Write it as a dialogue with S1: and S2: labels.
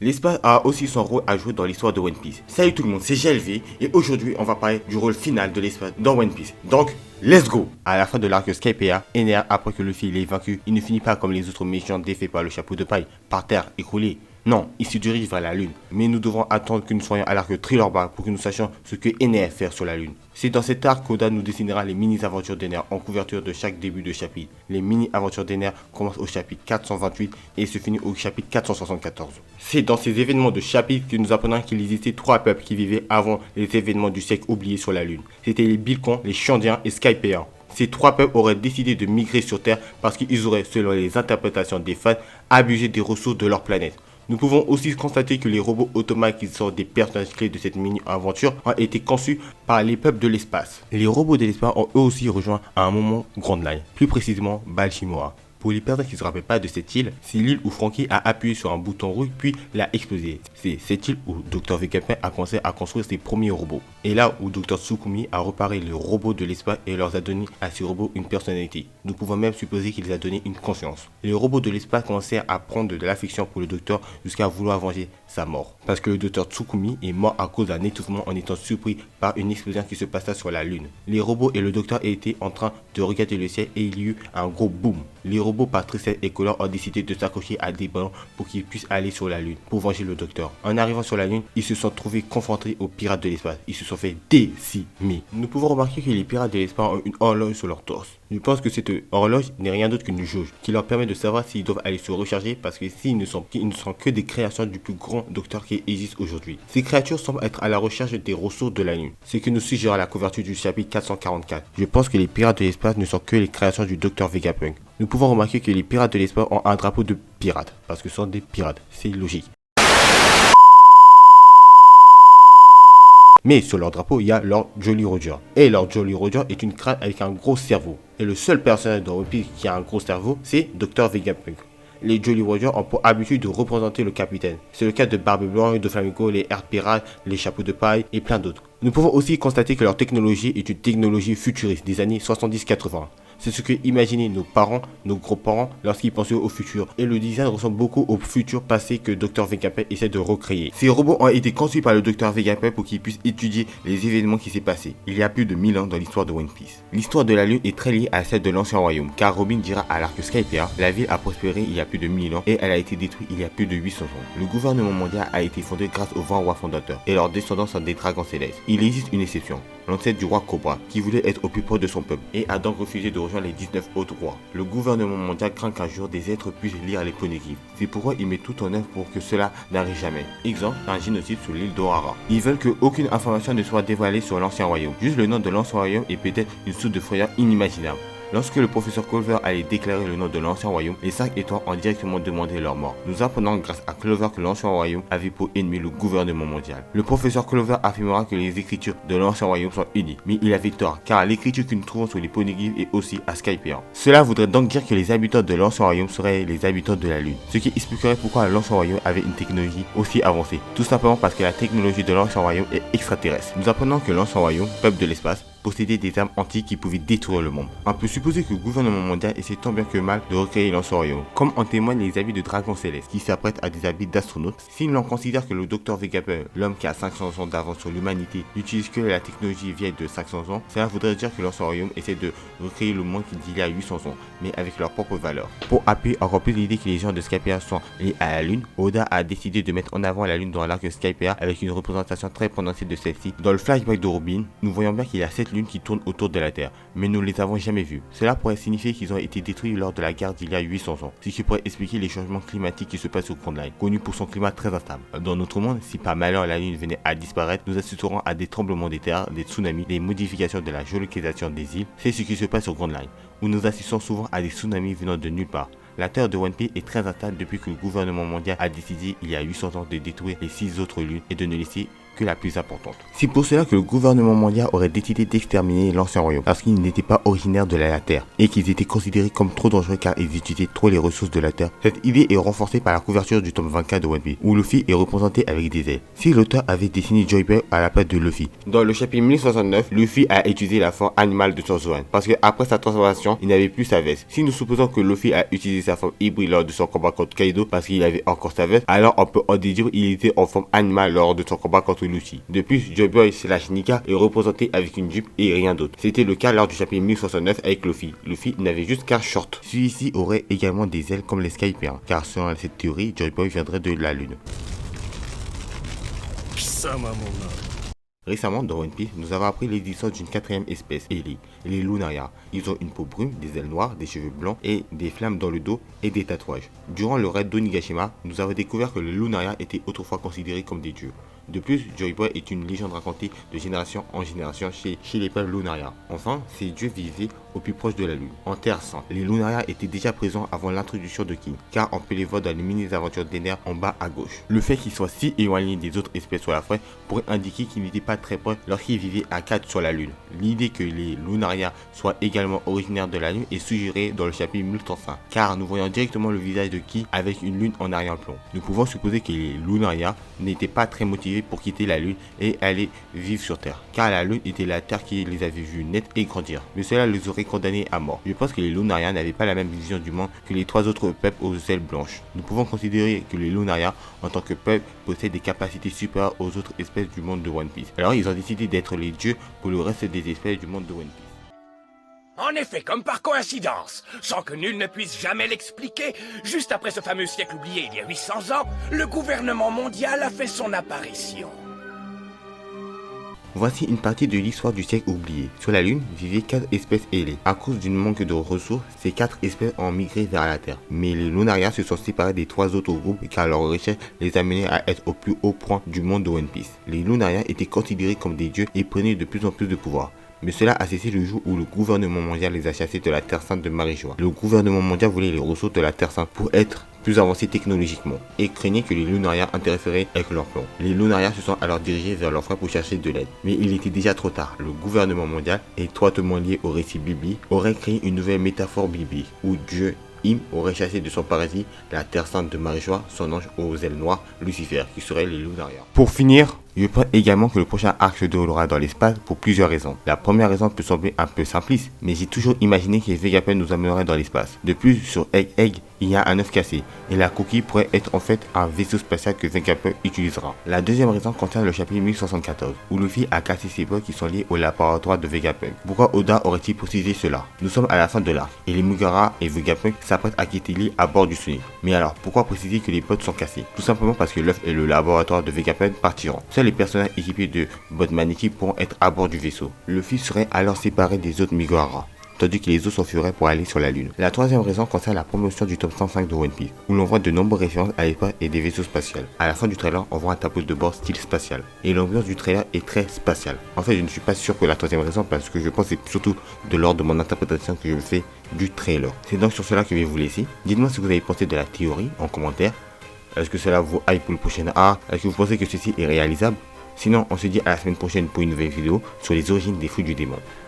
S1: L'espace a aussi son rôle à jouer dans l'histoire de One Piece. Salut tout le monde, c'est GLV et aujourd'hui on va parler du rôle final de l'espace dans One Piece. Donc, let's go! À la fin de l'arc Skypiea, Ener, après que Luffy l'ait vaincu, il ne finit pas comme les autres méchants défaits par le chapeau de paille, par terre, écroulé. Non, il se dirige vers la lune. Mais nous devons attendre que nous soyons à l'arc Thriller pour que nous sachions ce que Ener fait sur la lune. C'est dans cet arc qu'Oda nous dessinera les mini-aventures d'Ener en couverture de chaque début de chapitre. Les mini-aventures d'Ener commencent au chapitre 428 et se finissent au chapitre 474. C'est dans ces événements de chapitre que nous apprenons qu'il existait trois peuples qui vivaient avant les événements du siècle oublié sur la lune. C'était les Bilkons, les Shandiens et Skypiea. Ces trois peuples auraient décidé de migrer sur Terre parce qu'ils auraient, selon les interprétations des fans, abusé des ressources de leur planète. Nous pouvons aussi constater que les robots automates qui sont des personnages clés de cette mini-aventure ont été conçus par les peuples de l'espace. Les robots de l'espace ont eux aussi rejoint à un moment Grand Line, plus précisément Baltimore. Pour les personnes qui ne se rappellent pas de cette île, c'est l'île où Franky a appuyé sur un bouton rouge puis l'a explosé. C'est cette île où Dr. Vegapunk a commencé à construire ses premiers robots. Et là où Dr. Tsukumi a reparé les robots de l'espace et leur a donné à ces robots une personnalité. Nous pouvons même supposer qu'il les a donné une conscience. Les robots de l'espace commencèrent à prendre de l'affection pour le docteur jusqu'à vouloir venger sa mort. Parce que le docteur Tsukumi est mort à cause d'un étouffement en étant surpris par une explosion qui se passa sur la lune. Les robots et le docteur étaient en train de regarder le ciel et il y eut un gros boom. Les robots par tristesse et colère ont décidé de s'accrocher à des ballons pour qu'ils puissent aller sur la lune pour venger le docteur. En arrivant sur la lune, ils se sont trouvés confrontés aux pirates de l'espace. Ils se sont fait décimer. Nous pouvons remarquer que les pirates de l'espace ont une horloge sur leur torse. Je pense que cette horloge n'est rien d'autre qu'une jauge qui leur permet de savoir s'ils doivent aller se recharger parce que s'ils ne sont que des créations du plus grand docteur qui existe aujourd'hui. Ces créatures semblent être à la recherche des ressources de la lune. Ce que nous suggère la couverture du chapitre 444. Je pense que les pirates de l'espace ne sont que les créations du docteur Vegapunk. Nous pouvons remarquer que les pirates de l'espace ont un drapeau de pirates parce que ce sont des pirates. C'est logique. Mais sur leur drapeau, il y a Lord Jolly Roger. Et Lord Jolly Roger est une crâne avec un gros cerveau. Et le seul personnage dans One Piece qui a un gros cerveau, c'est Dr. Vegapunk. Les Jolly Roger ont pour habitude de représenter le capitaine. C'est le cas de Barbe Blanche, de Flamingo, les Air Pirates, les Chapeaux de Paille et plein d'autres. Nous pouvons aussi constater que leur technologie est une technologie futuriste des années 70-80. C'est ce que imaginaient nos parents, nos grands-parents lorsqu'ils pensaient au futur. Et le design ressemble beaucoup au futur passé que Dr. Vegapunk essaie de recréer. Ces robots ont été conçus par le Dr. Vegapunk pour qu'il puisse étudier les événements qui s'est passés il y a plus de 1000 ans dans l'histoire de One Piece. L'histoire de la Lune est très liée à celle de l'ancien royaume, car Robin dira à l'arc Skypiea, la ville a prospéré il y a plus de 1000 ans et elle a été détruite il y a plus de 800 ans. Le gouvernement mondial a été fondé grâce aux 20 rois fondateurs et leurs descendants sont des dragons célestes. Il existe une exception, l'ancêtre du roi Cobra, qui voulait être au plus proche de son peuple et a donc refusé de rejoindre les 19 autres rois. Le gouvernement mondial craint qu'un jour des êtres puissent lire les poneglyphes. C'est pourquoi il met tout en œuvre pour que cela n'arrive jamais. Exemple, un génocide sur l'île d'Orara. Ils veulent qu'aucune information ne soit dévoilée sur l'ancien royaume. Juste le nom de l'ancien royaume est peut-être une source de frayeur inimaginable. Lorsque le professeur Clover allait déclarer le nom de l'ancien royaume, les 5 étoiles ont directement demandé leur mort. Nous apprenons grâce à Clover que l'ancien royaume avait pour ennemi le gouvernement mondial. Le professeur Clover affirmera que les écritures de l'ancien royaume sont unies, mais il avait tort, car l'écriture que nous trouvons sur les poneglyphes est aussi à Skypiea. Cela voudrait donc dire que les habitants de l'ancien royaume seraient les habitants de la Lune, ce qui expliquerait pourquoi l'ancien royaume avait une technologie aussi avancée. Tout simplement parce que la technologie de l'ancien royaume est extraterrestre. Nous apprenons que l'ancien royaume, peuple de l'espace, possédait des armes antiques qui pouvaient détruire le monde. On peut supposer que le gouvernement mondial essaie tant bien que mal de recréer l'ancien royaume, comme en témoignent les habits de dragons célestes qui s'apprêtent à des habits d'astronautes. Si l'on considère que le docteur Vegapunk, l'homme qui a 500 ans d'avance sur l'humanité, n'utilise que la technologie vieille de 500 ans, cela voudrait dire que l'ancien royaume essaie de recréer le monde d'il y a 800 ans, mais avec leurs propres valeurs. Pour appuyer encore plus l'idée que les gens de Skypiea sont liés à la Lune, Oda a décidé de mettre en avant la Lune dans l'arc Skypiea avec une représentation très prononcée de celle-ci. Dans le flashback de Robin, nous voyons bien qu'il y a 7 lunes qui tournent autour de la Terre, mais nous ne les avons jamais vues. Cela pourrait signifier qu'ils ont été détruits lors de la guerre d'il y a 800 ans, ce qui pourrait expliquer les changements climatiques qui se passent au Grand Line, connu pour son climat très instable. Dans notre monde, si par malheur la Lune venait à disparaître, nous assisterons à des tremblements de terre, des tsunamis, des modifications de la géolocalisation des îles. C'est ce qui se passe au Grand Line, où nous assistons souvent à des tsunamis venant de nulle part. La terre de One Piece est très instable depuis que le gouvernement mondial a décidé il y a 800 ans de détruire les 6 autres lunes et de ne laisser que la plus importante. C'est pour cela que le gouvernement mondial aurait décidé d'exterminer l'ancien royaume, parce qu'ils n'étaient pas originaires de la Terre, et qu'ils étaient considérés comme trop dangereux car ils utilisaient trop les ressources de la Terre. Cette idée est renforcée par la couverture du tome 24 de One Piece, où Luffy est représenté avec des ailes. Si l'auteur avait dessiné Joy Boy à la place de Luffy. Dans le chapitre 1069, Luffy a utilisé la forme animale de son Zoan, parce que après sa transformation, il n'avait plus sa veste. Si nous supposons que Luffy a utilisé sa forme hybride lors de son combat contre Kaido, parce qu'il avait encore sa veste, alors on peut en déduire qu'il était en forme animale lors de son combat contre Luffy. De plus, Joy Boy / Nika est représenté avec une jupe et rien d'autre. C'était le cas lors du chapitre 1069 avec Luffy. Luffy n'avait juste qu'un short. Celui-ci aurait également des ailes comme les Skypers, car selon cette théorie, Joy Boy viendrait de la lune. Récemment, dans One Piece, nous avons appris l'existence d'une quatrième espèce, Ellie, les Lunaria. Ils ont une peau brune, des ailes noires, des cheveux blancs et des flammes dans le dos et des tatouages. Durant le raid d'Onigashima, nous avons découvert que les Lunaria étaient autrefois considérés comme des dieux. De plus, Joy Boy est une légende racontée de génération en génération chez les peuples Lunaria. Enfin, ces dieux vivaient au plus proche de la lune, en Terre Sainte. Les Lunaria étaient déjà présents avant l'introduction de King, car on peut les voir dans les mini-aventures d'Ener en bas à gauche. Le fait qu'ils soient si éloignés des autres espèces sur la forêt pourrait indiquer qu'ils n'étaient pas très proches lorsqu'ils vivaient à 4 sur la lune. L'idée que les Lunaria soient également originaires de la lune est suggérée dans le chapitre 1105, car nous voyons directement le visage de King avec une lune en arrière-plan. Nous pouvons supposer que les Lunaria n'étaient pas très motivés pour quitter la lune et aller vivre sur Terre, car la lune était la Terre qui les avait vus naître et grandir, mais cela les aurait condamnés à mort. Je pense que les Lunaria n'avaient pas la même vision du monde que les trois autres peuples aux ailes blanches. Nous pouvons considérer que les Lunaria en tant que peuple possèdent des capacités supérieures aux autres espèces du monde de One Piece. Alors ils ont décidé d'être les dieux pour le reste des espèces du monde de One Piece.
S2: En effet, comme par coïncidence, sans que nul ne puisse jamais l'expliquer, juste après ce fameux siècle oublié il y a 800 ans, le gouvernement mondial a fait son apparition.
S1: Voici une partie de l'histoire du siècle oublié. Sur la Lune vivaient 4 espèces ailées. À cause d'une manque de ressources, ces 4 espèces ont migré vers la Terre. Mais les Lunaria se sont séparés des 3 autres groupes car leur richesse les amenait à être au plus haut point du monde de One Piece. Les Lunaria étaient considérés comme des dieux et prenaient de plus en plus de pouvoir. Mais cela a cessé le jour où le gouvernement mondial les a chassés de la Terre Sainte de Marijoa. Le gouvernement mondial voulait les ressources de la Terre Sainte pour être plus avancés technologiquement et craignait que les Lunaria interféraient avec leur plan. Les Lunaria se sont alors dirigés vers leur frère pour chercher de l'aide. Mais il était déjà trop tard. Le gouvernement mondial, étroitement lié au récit biblique, aurait créé une nouvelle métaphore biblique où Dieu aurait chassé de son paradis la Terre Sainte de Marijoa, son ange aux ailes noires, Lucifer, qui serait les Lunaria. Pour finir, je pense également que le prochain arc se déroulera dans l'espace pour plusieurs raisons. La première raison peut sembler un peu simpliste, mais j'ai toujours imaginé que Vegapunk nous amènerait dans l'espace. De plus, sur Egg, il y a un œuf cassé, et la coquille pourrait être en fait un vaisseau spatial que Vegapunk utilisera. La deuxième raison concerne le chapitre 1074, où Luffy a cassé ses blocs qui sont liés au laboratoire de Vegapunk. Pourquoi Oda aurait-il précisé cela? Nous sommes à la fin de l'arc, et les Mugiwara et Vegapunk s'apprêtent à quitter l'île à bord du Sonic. Mais alors, pourquoi préciser que les pods sont cassés? Tout simplement parce que l'œuf et le laboratoire de Vegapunk partiront. Les personnages équipés de bottes magnétiques pourront être à bord du vaisseau. Luffy serait alors séparé des autres Mugiwara, tandis que les autres s'enfuiraient pour aller sur la lune. La troisième raison concerne la promotion du tome 105 de One Piece, où l'on voit de nombreuses références à l'espace et des vaisseaux spatials. À la fin du trailer, on voit un tableau de bord style spatial, et l'ambiance du trailer est très spatiale. En fait, je ne suis pas sûr que la troisième raison, parce que je pense que c'est surtout de l'ordre de mon interprétation que je fais du trailer. C'est donc sur cela que je vais vous laisser. Dites-moi ce que vous avez pensé de la théorie en commentaire. Est-ce que cela vous hype pour le prochain arc? Est-ce que vous pensez que ceci est réalisable? Sinon, on se dit à la semaine prochaine pour une nouvelle vidéo sur les origines des fruits du démon.